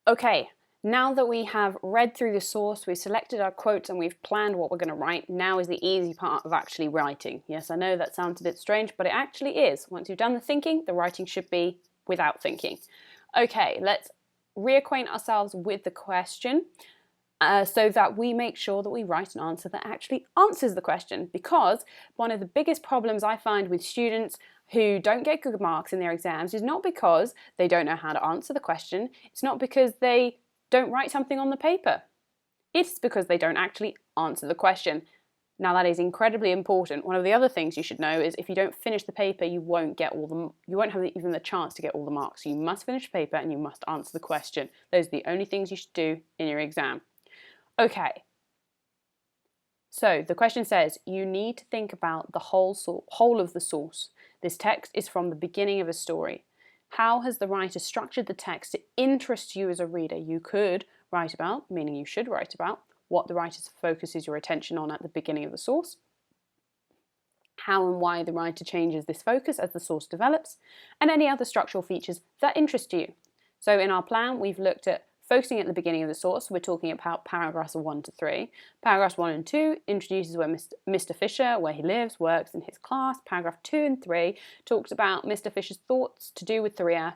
Okay, now that we have read through the source, we've selected our quotes and we've planned what we're going to write, now is the easy part of actually writing. Yes, I know that sounds a bit strange, but it actually is. Once you've done the thinking, the writing should be without thinking. Okay, let's reacquaint ourselves with the question so that we make sure that we write an answer that actually answers the question, because one of the biggest problems I find with students who don't get good marks in their exams is not because they don't know how to answer the question, it's not because they don't write something on the paper, it's because they don't actually answer the question. Now that is incredibly important. One of the other things you should know is if you don't finish the paper, you won't have even the chance to get all the marks. So you must finish the paper and you must answer the question. Those are the only things you should do in your exam. Okay, so the question says you need to think about the whole of the source. This text is from the beginning of a story. How has the writer structured the text to interest you as a reader? You could write about, meaning you should write about, what the writer focuses your attention on at the beginning of the source, how and why the writer changes this focus as the source develops, and any other structural features that interest you. So in our plan, we've looked at focusing at the beginning of the source. We're talking about paragraphs 1 to 3. Paragraphs 1 and 2 introduces where Mr. Fisher, where he lives, works, in his class. Paragraph 2 and 3 talks about Mr. Fisher's thoughts to do with 3F,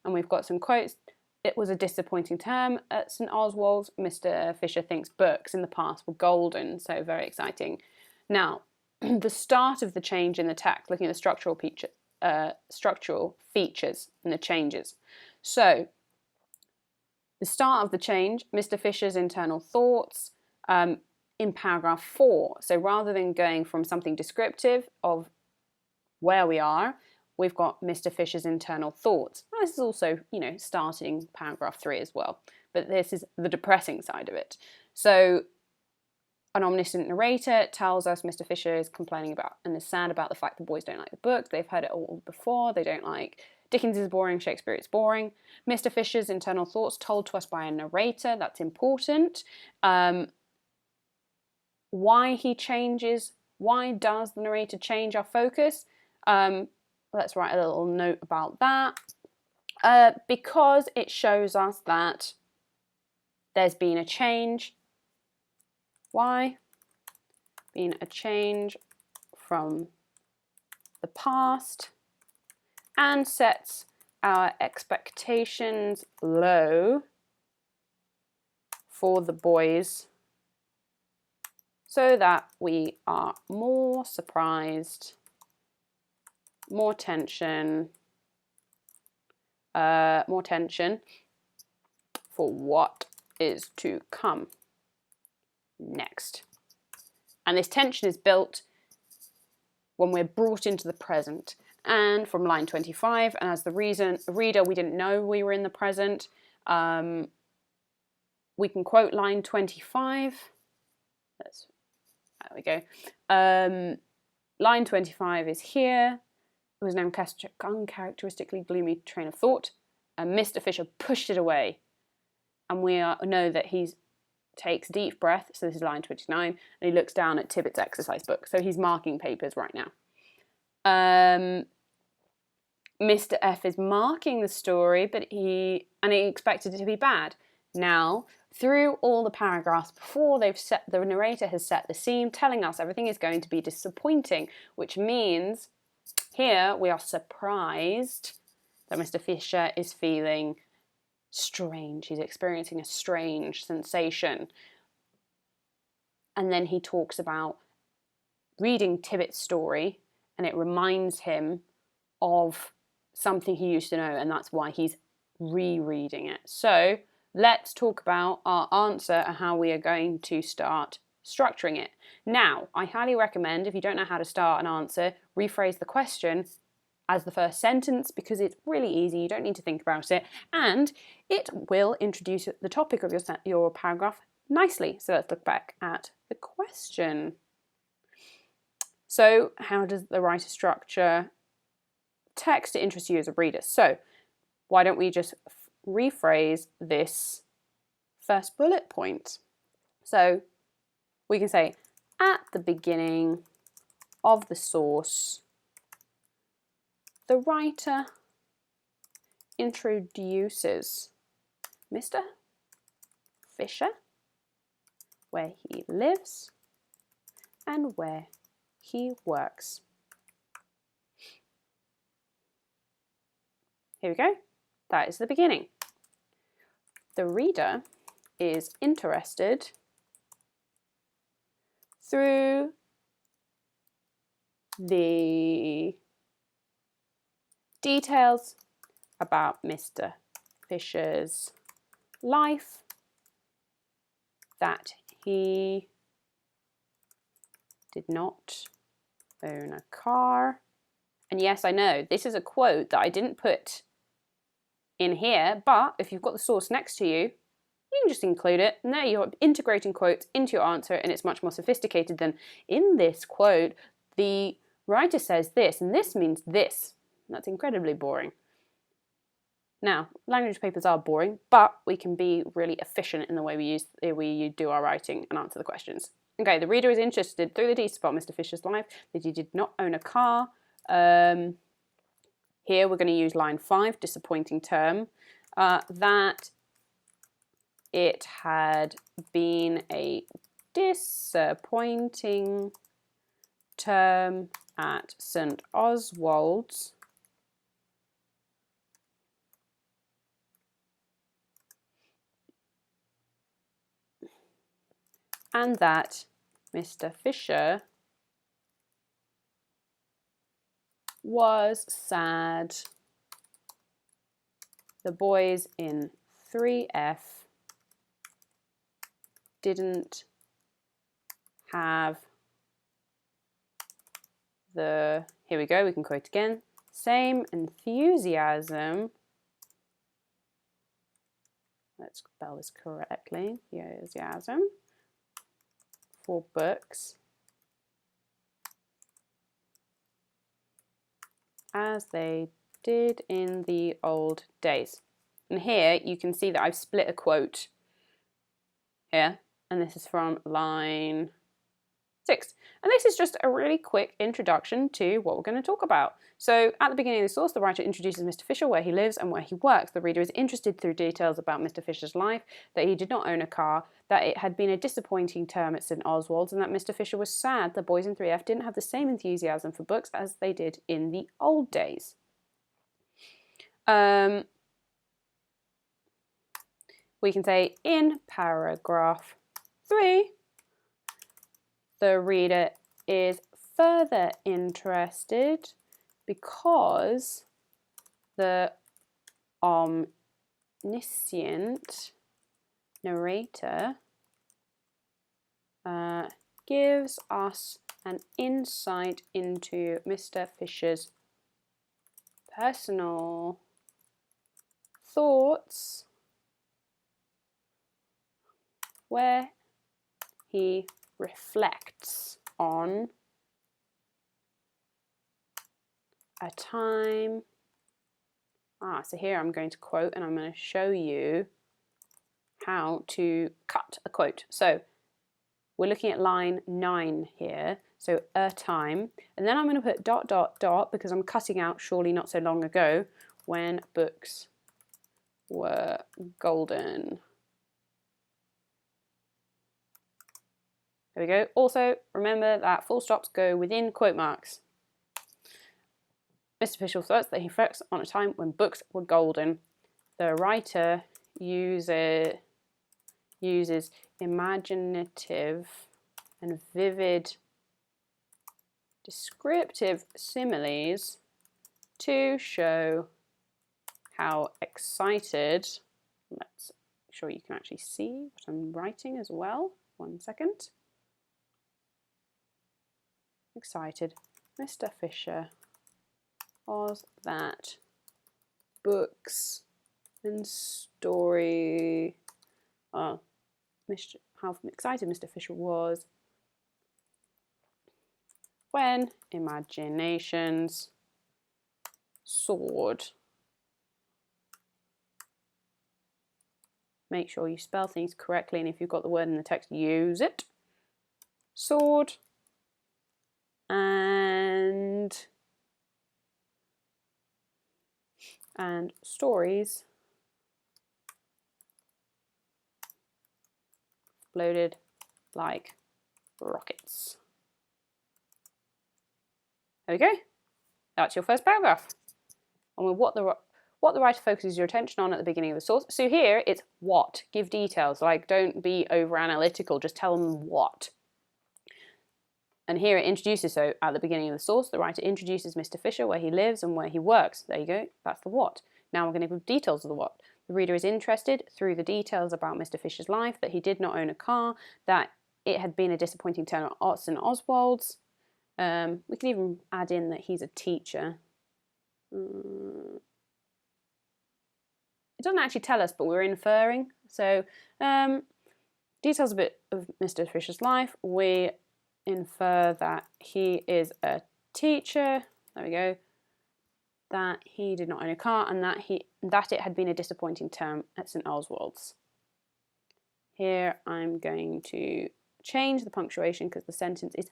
and we've got some quotes. It was a disappointing term at St. Oswald's. Mr. Fisher thinks books in the past were golden, so very exciting. Now, the start of the change in the text, looking at the structural features and the changes. So, the start of the change, Mr. Fisher's internal thoughts in paragraph 4. So rather than going from something descriptive of where we are, we've got Mr. Fisher's internal thoughts. This is also, starting paragraph 3 as well. But this is the depressing side of it. So an omniscient narrator tells us Mr. Fisher is complaining about and is sad about the fact the boys don't like the book. They've heard it all before. They don't like Dickens is boring, Shakespeare is boring. Mr. Fisher's internal thoughts told to us by a narrator, that's important. Why does the narrator change our focus? Let's write a little note about that. Because it shows us that there's been a change. Why? Been a change from the past, and sets our expectations low for the boys so that we are more surprised, more tension for what is to come next. And this tension is built when we're brought into the present. And from line 25, and as the reader, we didn't know we were in the present, we can quote line 25. There we go. Line 25 is here. It was an uncharacteristically gloomy train of thought, and Mr. Fisher pushed it away. And we know that he takes a deep breath, so this is line 29, and he looks down at Tibbitt's exercise book. So he's marking papers right now. Mr. F is marking the story, but he expected it to be bad. Now, through all the paragraphs before, the narrator has set the scene, telling us everything is going to be disappointing, which means here we are surprised that Mr. Fisher is feeling strange. He's experiencing a strange sensation. And then he talks about reading Tibbitt's story, and it reminds him of something he used to know, and that's why he's rereading it. So let's talk about our answer and how we are going to start structuring it. Now, I highly recommend, if you don't know how to start an answer, rephrase the question as the first sentence, because it's really easy. You don't need to think about it, and it will introduce the topic of your paragraph nicely. So let's look back at the question. So how does the writer structure text to interest you as a reader? So why don't we just rephrase this first bullet point? So we can say, at the beginning of the source, the writer introduces Mr. Fisher, where he lives and where he works. Here we go. That is the beginning. The reader is interested through the details about Mr. Fisher's life, that he did not own a car. And yes, I know this is a quote that I didn't put in here, but if you've got the source next to you, you can just include it. And there you're integrating quotes into your answer, and it's much more sophisticated than in this quote. The writer says this, and this means this. That's incredibly boring. Now, language papers are boring, but we can be really efficient in the way we do our writing and answer the questions. Okay, the reader is interested through the details about Mr. Fisher's life, that he did not own a car. Here we're going to use line 5, disappointing term, that it had been a disappointing term at St. Oswald's and that Mr. Fisher was sad. The boys in 3F didn't have the, here we go, we can quote again, same enthusiasm, let's spell this correctly, enthusiasm for books as they did in the old days. And here you can see that I've split a quote here, and this is from line 6. And this is just a really quick introduction to what we're going to talk about. So at the beginning of the source, the writer introduces Mr. Fisher, where he lives and where he works. The reader is interested through details about Mr. Fisher's life, that he did not own a car, that it had been a disappointing term at St. Oswald's, and that Mr. Fisher was sad the boys in 3F didn't have the same enthusiasm for books as they did in the old days. We can say in paragraph 3, the reader is further interested because the omniscient narrator gives us an insight into Mr. Fisher's personal thoughts, where he reflects on a time. So here I'm going to quote, and I'm going to show you how to cut a quote. So we're looking at line 9 here, so a time, and then I'm going to put ... because I'm cutting out surely not so long ago when books were golden. There we go. Also, remember that full stops go within quote marks. Mr. Fisher thought that he reflects on a time when books were golden. The writer uses imaginative and vivid descriptive similes to show how excited, let's make sure you can actually see what I'm writing as well. 1 second. Excited Mr. Fisher was that books and story, how excited Mr. Fisher was when imaginations soared. Make sure you spell things correctly, and if you've got the word in the text, use it. Soared and stories exploded like rockets. There we go. That's your first paragraph. And what the writer focuses your attention on at the beginning of the source. So here it's what. Give details. Like, don't be over analytical. Just tell them what. And here it introduces, so at the beginning of the source, the writer introduces Mr. Fisher, where he lives and where he works. There you go. That's the what. Now we're going to give details of the what. The reader is interested through the details about Mr. Fisher's life, that he did not own a car, that it had been a disappointing turn at St. Oswald's. We can even add in that he's a teacher. It doesn't actually tell us, but we're inferring. So details a bit of Mr. Fisher's life. We infer that he is a teacher. There we go. That he did not own a car, and that it had been a disappointing term at St. Oswald's. Here I'm going to change the punctuation because the sentence is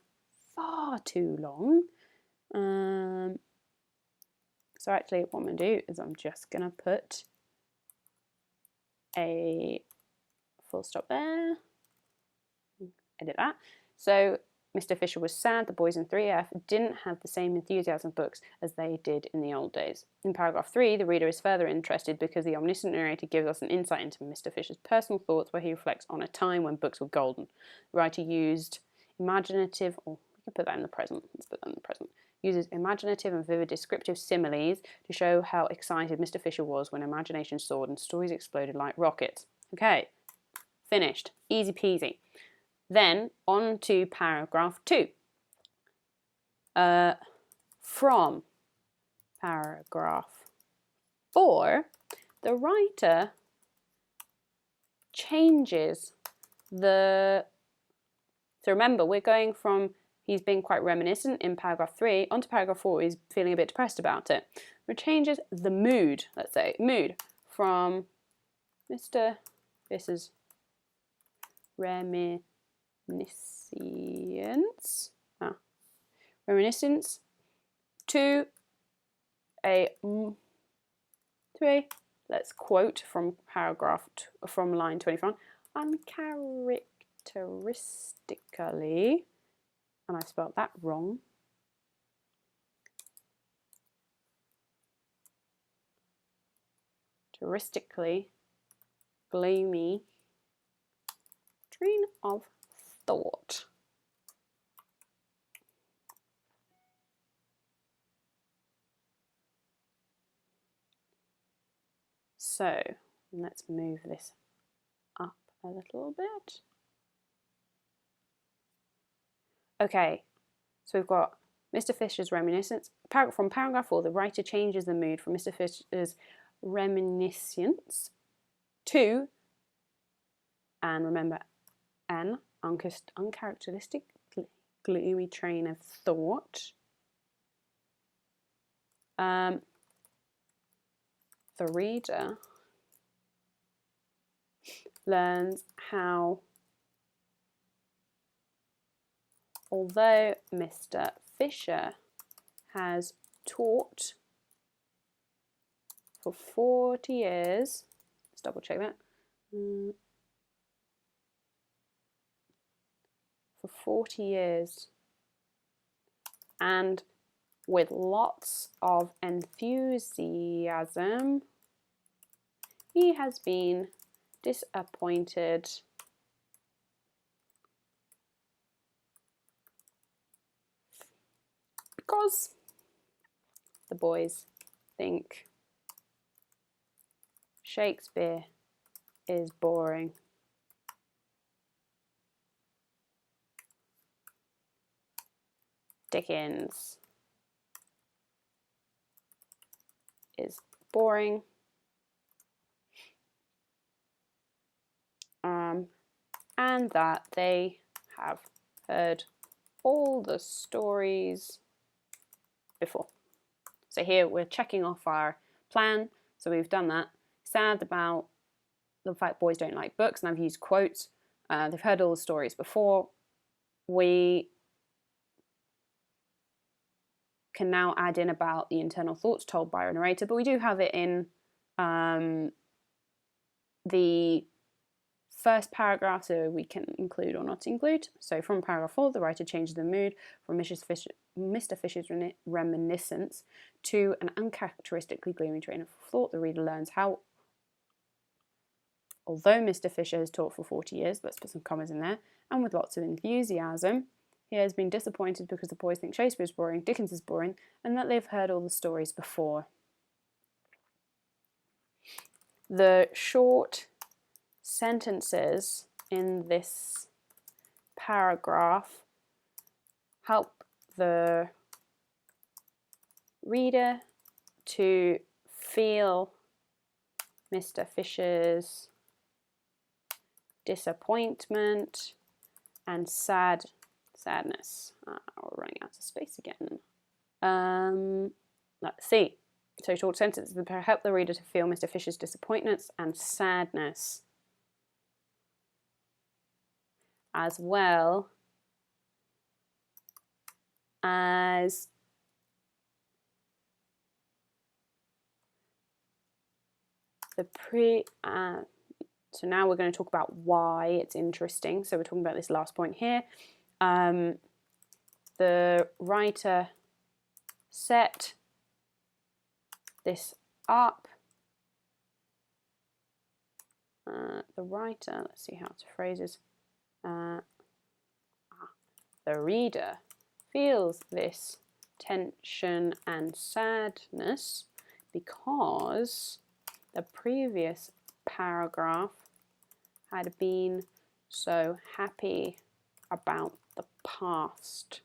far too long. So actually what I'm going to do is I'm just going to put a full stop there. Edit that. So Mr. Fisher was sad the boys in 3F didn't have the same enthusiasm for books as they did in the old days. In paragraph 3, the reader is further interested because the omniscient narrator gives us an insight into Mr. Fisher's personal thoughts where he reflects on a time when books were golden. The writer used imaginative, or we can put that in the present, let's put that in the present, uses imaginative and vivid descriptive similes to show how excited Mr. Fisher was when imagination soared and stories exploded like rockets. Okay, finished. Easy peasy. Then on to paragraph 2. From paragraph 4, the writer changes the... So remember, we're going from he's being quite reminiscent in paragraph 3 onto paragraph 4. He's feeling a bit depressed about it. It changes the mood, let's say, mood from Mr. Fisher's reminiscence to a let's quote from from line 25, uncharacteristically, and I spelled that wrong, characteristically gloomy train of thought. So let's move this up a little bit. Okay, so we've got Mr. Fisher's reminiscence. From paragraph 4, the writer changes the mood from Mr. Fisher's reminiscence to, and remember, an uncharacteristic gloomy train of thought. The reader learns how, although Mr. Fisher has taught for 40 years, let's double check that, for 40 years, and with lots of enthusiasm, he has been disappointed because the boys think Shakespeare is boring. Dickens is boring. And that they have heard all the stories before. So here we're checking off our plan. So we've done that. Sad about the fact boys don't like books, and I've used quotes. They've heard all the stories before. We can now add in about the internal thoughts told by a narrator, but we do have it in the first paragraph, so we can include or not include. So from paragraph 4, the writer changes the mood from Mr. Fisher's reminiscence to an uncharacteristically gloomy train of thought. The reader learns how, although Mr. Fisher has taught for 40 years, let's put some commas in there, and with lots of enthusiasm, he has been disappointed because the boys think Shakespeare is boring, Dickens is boring, and that they've heard all the stories before. The short sentences in this paragraph help the reader to feel Mr. Fisher's disappointment and sadness. We're running out of space again. Let's see. So short sentences help the reader to feel Mr. Fisher's disappointments and sadness, as well as the so now we're going to talk about why it's interesting. So we're talking about this last point here. The writer set this up. The writer, let's see how to phrase this. The reader feels this tension and sadness because the previous paragraph had been so happy about the past.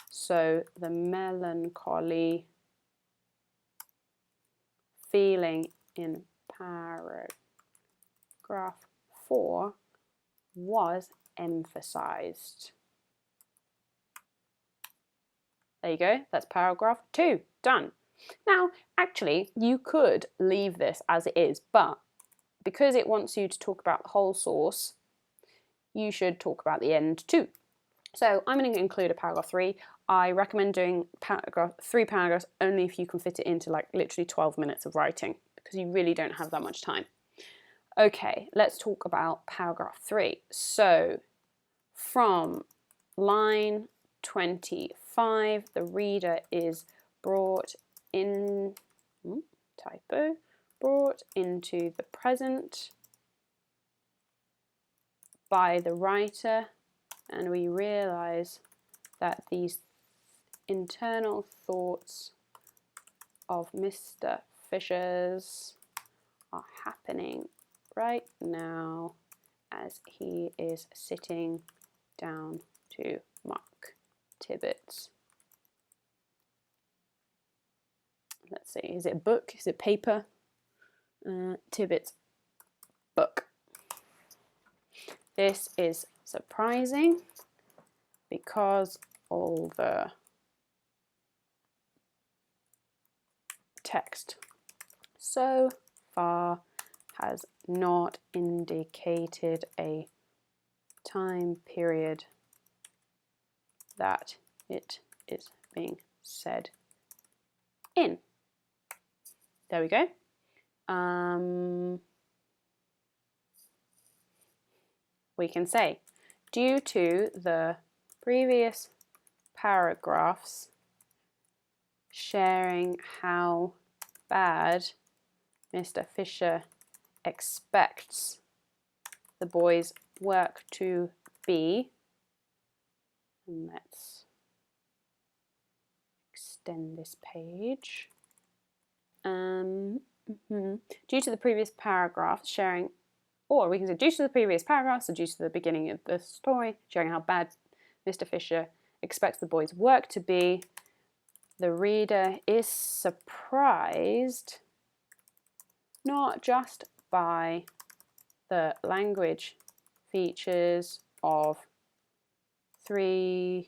So the melancholy feeling in paragraph 4 was emphasized. There you go, that's paragraph 2, done. Now, actually, you could leave this as it is, but because it wants you to talk about the whole source, you should talk about the end too. So I'm going to include a paragraph 3. I recommend doing 3 paragraphs only if you can fit it into like literally 12 minutes of writing, because you really don't have that much time. Okay, let's talk about paragraph 3. So from line 25, the reader is brought into the present by the writer, and we realize that these internal thoughts of Mr. Fisher's are happening right now as he is sitting down to mark Tibbitt's. Let's see, is it a book? Is it paper? Tibbitt's book. This is surprising because all the text so far has not indicated a time period that it is being said in. There we go. We can say, due to the previous paragraphs sharing how bad Mr. Fisher expects the boys' work to be, and let's extend this page. Due to the previous paragraph sharing, or we can say due to the previous paragraphs, so due to the beginning of the story, sharing how bad Mr. Fisher expects the boys' work to be, the reader is surprised not just by the language features of 3-word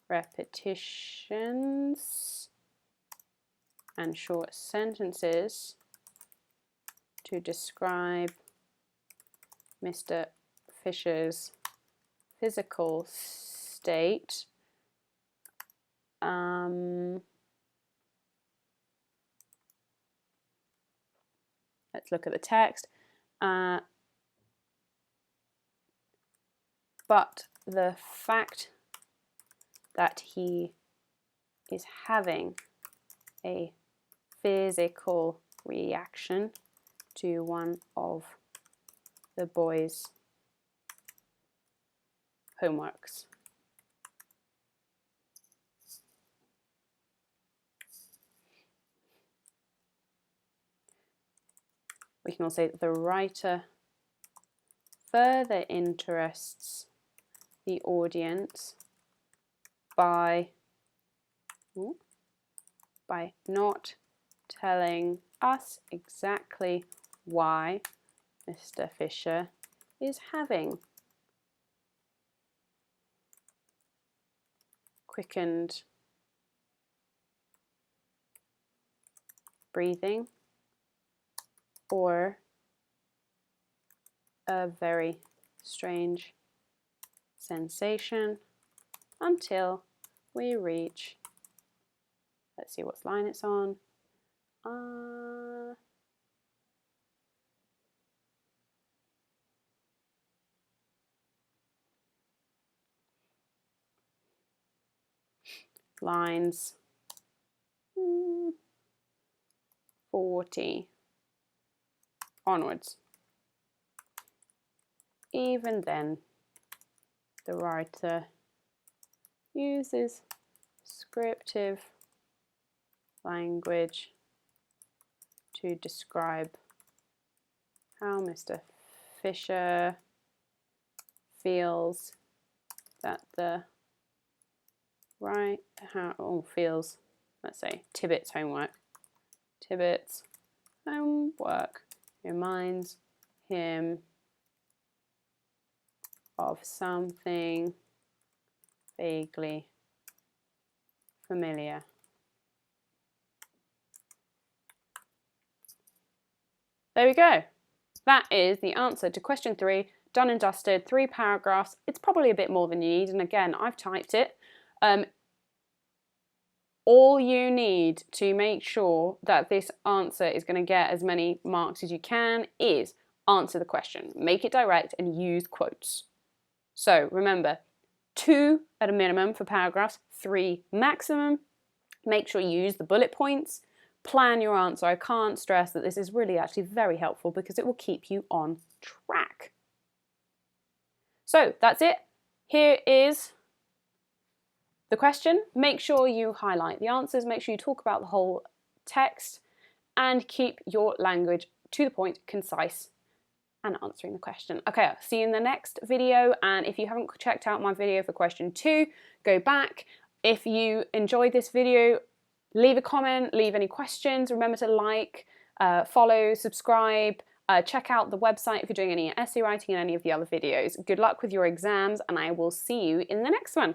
repetitions and short sentences to describe Mr. Fisher's physical state, Let's look at the text. But the fact that he is having a physical reaction to one of the boys' homeworks. We can also say that the writer further interests the audience by not telling us exactly why Mr. Fisher is having quickened breathing or a very strange sensation until we reach, let's see what line it's on, lines 40 onwards. Even then, the writer uses descriptive language to describe how Mr. Fisher feels that the feels, let's say, Tibbet's homework. Tibbet's homework reminds him of something vaguely familiar. There we go. That is the answer to question 3, done and dusted, 3 paragraphs. It's probably a bit more than you need, and again, I've typed it. All you need to make sure that this answer is going to get as many marks as you can is answer the question, make it direct, and use quotes. So remember, 2 at a minimum for paragraphs, 3 maximum. Make sure you use the bullet points. Plan your answer. I can't stress that this is really actually very helpful because it will keep you on track. So that's it. Here is the question. Make sure you highlight the answers, make sure you talk about the whole text, and keep your language to the point, concise, and answering the question. Okay, I'll see you in the next video, and if you haven't checked out my video for question 2, go back. If you enjoyed this video, leave a comment, leave any questions. Remember to like, follow, subscribe, check out the website if you're doing any essay writing and any of the other videos. Good luck with your exams, and I will see you in the next one.